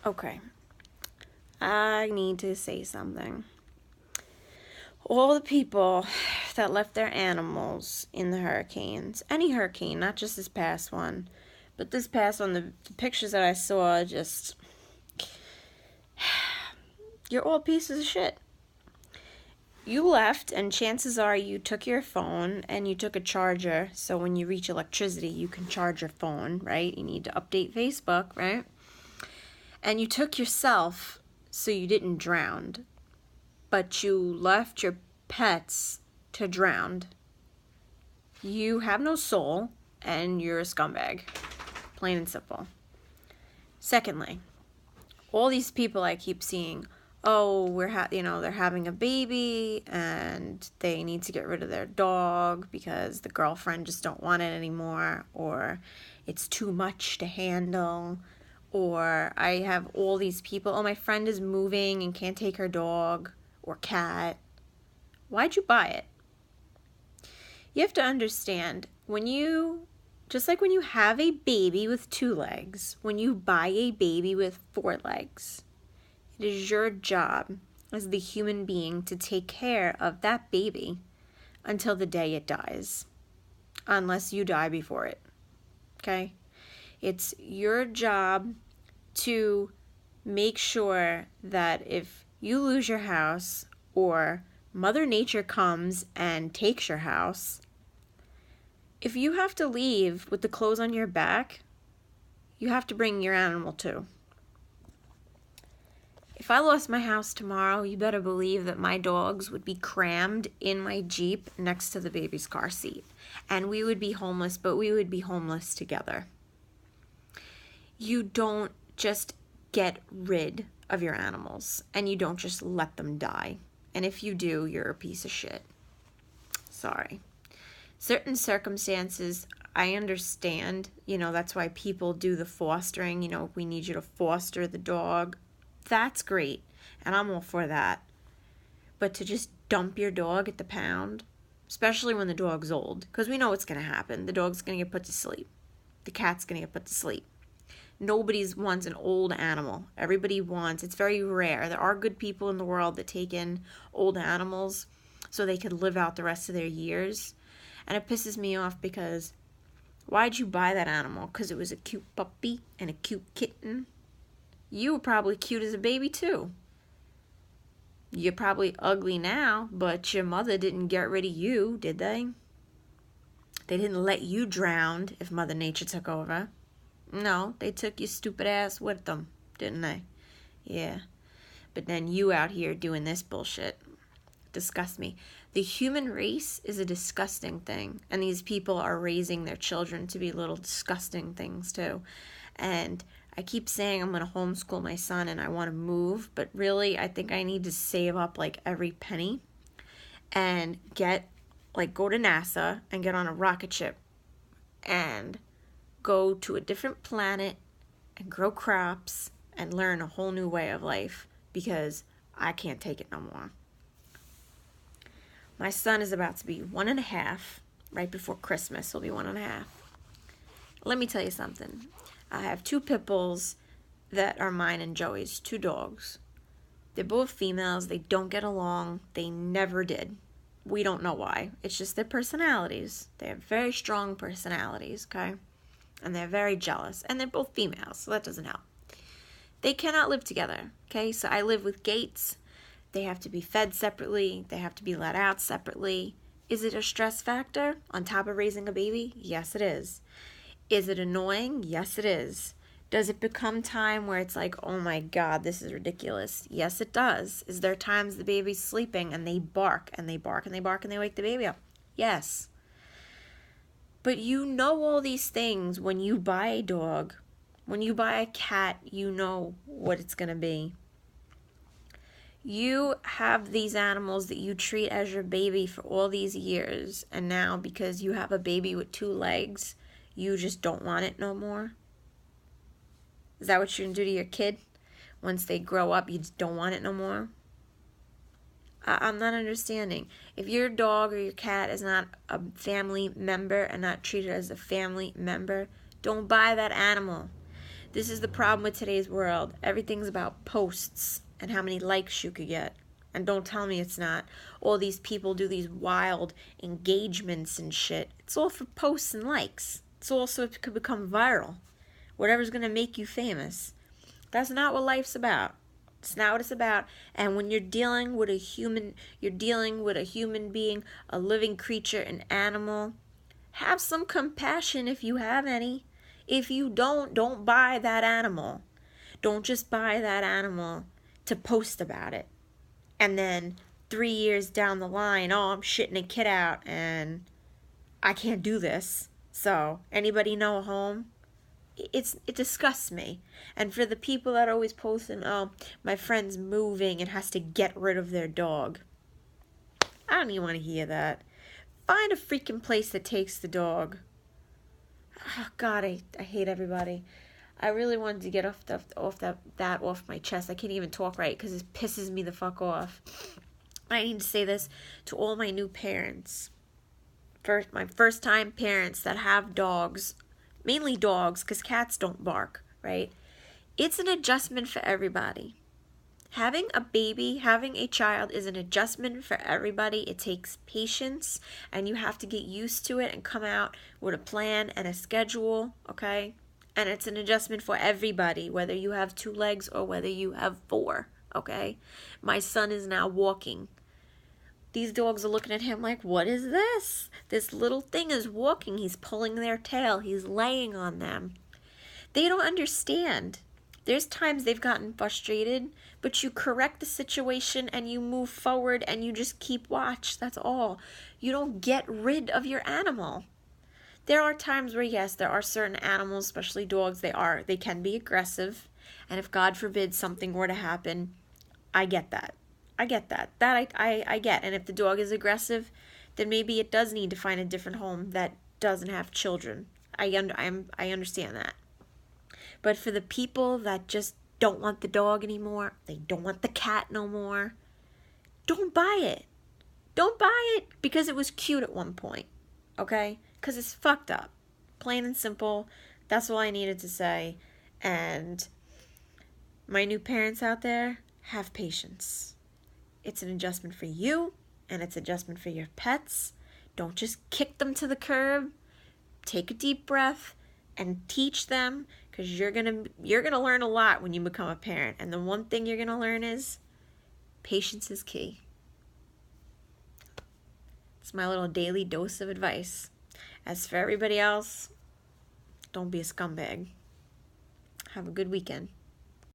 Okay, I need to say something. All the people that left their animals in the hurricanes, any hurricane, not just this past one, but this past one, the pictures that I saw, just, you're all pieces of shit. You left, and chances are you took your phone and you took a charger, so when you reach electricity, you can charge your phone, right? You need to update Facebook, right? And you took yourself so you didn't drown, but you left your pets to drown. You have no soul, and you're a scumbag. Plain and simple. Secondly, all these people I keep seeing, oh, they're having a baby and they need to get rid of their dog because the girlfriend just don't want it anymore, or it's too much to handle, or I have all these people, oh, my friend is moving and can't take her dog or cat. Why'd you buy it? You have to understand, just like when you have a baby with 2 legs, when you buy a baby with 4 legs, it is your job as the human being to take care of that baby until the day it dies, unless you die before it, okay? It's your job to make sure that if you lose your house or Mother Nature comes and takes your house, if you have to leave with the clothes on your back, you have to bring your animal too. If I lost my house tomorrow, you better believe that my dogs would be crammed in my Jeep next to the baby's car seat. And we would be homeless, but we would be homeless together. You don't just get rid of your animals, and you don't just let them die. And if you do, you're a piece of shit. Sorry. Certain circumstances, I understand, that's why people do the fostering, we need you to foster the dog. That's great, and I'm all for that. But to just dump your dog at the pound, especially when the dog's old, because we know what's going to happen. The dog's going to get put to sleep. The cat's going to get put to sleep. Nobody wants an old animal. Everybody wants, it's very rare. There are good people in the world that take in old animals so they could live out the rest of their years. And it pisses me off because why'd you buy that animal? Because it was a cute puppy and a cute kitten? You were probably cute as a baby too. You're probably ugly now, but your mother didn't get rid of you, did they? They didn't let you drown if Mother Nature took over. No, they took your stupid ass with them, didn't they? Yeah. But then you out here doing this bullshit. Disgust me. The human race is a disgusting thing, and these people are raising their children to be little disgusting things too. And I keep saying I'm going to homeschool my son and I want to move, but really I think I need to save up like every penny and go to NASA and get on a rocket ship and go to a different planet and grow crops and learn a whole new way of life because I can't take it no more. My son is about to be 1.5. Right before Christmas, he'll be 1.5. Let me tell you something. I have 2 pit bulls that are mine and Joey's, 2 dogs. They're both females. They don't get along. They never did. We don't know why. It's just their personalities. They have very strong personalities, okay? And they're very jealous. And they're both females, so that doesn't help. They cannot live together, okay? So I live with gates. They have to be fed separately. They have to be let out separately. Is it a stress factor on top of raising a baby? Yes, it is. Is it annoying? Yes, it is. Does it become time where it's like, oh my God, this is ridiculous? Yes, it does. Is there times the baby's sleeping and they bark and they bark and they bark and they wake the baby up? Yes. But you know all these things when you buy a dog. When you buy a cat, you know what it's going to be. You have these animals that you treat as your baby for all these years, and now because you have a baby with 2 legs, you just don't want it no more? Is that what you're going to do to your kid? Once they grow up, you just don't want it no more? I'm not understanding. If your dog or your cat is not a family member and not treated as a family member, don't buy that animal. This is the problem with today's world. Everything's about posts and how many likes you could get. And don't tell me it's not. All these people do these wild engagements and shit. It's all for posts and likes. It's all so it could become viral. Whatever's going to make you famous. That's not what life's about. It's not what it's about. And when you're dealing with a human being, a living creature, an animal, have some compassion if you have any. If you don't buy that animal. Don't just buy that animal to post about it. And then 3 years down the line, oh, I'm shitting a kid out and I can't do this. So, anybody know a home? It disgusts me. And for the people that are always posting, oh, my friend's moving and has to get rid of their dog. I don't even want to hear that. Find a freaking place that takes the dog. Oh, God, I hate everybody. I really wanted to get that off my chest. I can't even talk right because it pisses me the fuck off. I need to say this to all my new parents. My first time parents that have dogs, mainly dogs because cats don't bark, right? It's an adjustment for everybody. Having a baby, having a child is an adjustment for everybody. It takes patience and you have to get used to it and come out with a plan and a schedule, okay? And it's an adjustment for everybody, whether you have 2 legs or whether you have 4, okay? My son is now walking. These dogs are looking at him like, what is this? This little thing is walking. He's pulling their tail. He's laying on them. They don't understand. There's times they've gotten frustrated, but you correct the situation and you move forward and you just keep watch. That's all. You don't get rid of your animal. There are times where, yes, there are certain animals, especially dogs, they can be aggressive. And if, God forbid, something were to happen, I get that. I get that. I get. And if the dog is aggressive, then maybe it does need to find a different home that doesn't have children. I understand that. But for the people that just don't want the dog anymore, they don't want the cat no more, don't buy it. Don't buy it because it was cute at one point, okay? Because it's fucked up. Plain and simple. That's all I needed to say. And my new parents out there, have patience. It's an adjustment for you, and it's an adjustment for your pets. Don't just kick them to the curb. Take a deep breath and teach them, because you're gonna learn a lot when you become a parent. And the one thing you're gonna learn is patience is key. It's my little daily dose of advice. As for everybody else, don't be a scumbag. Have a good weekend.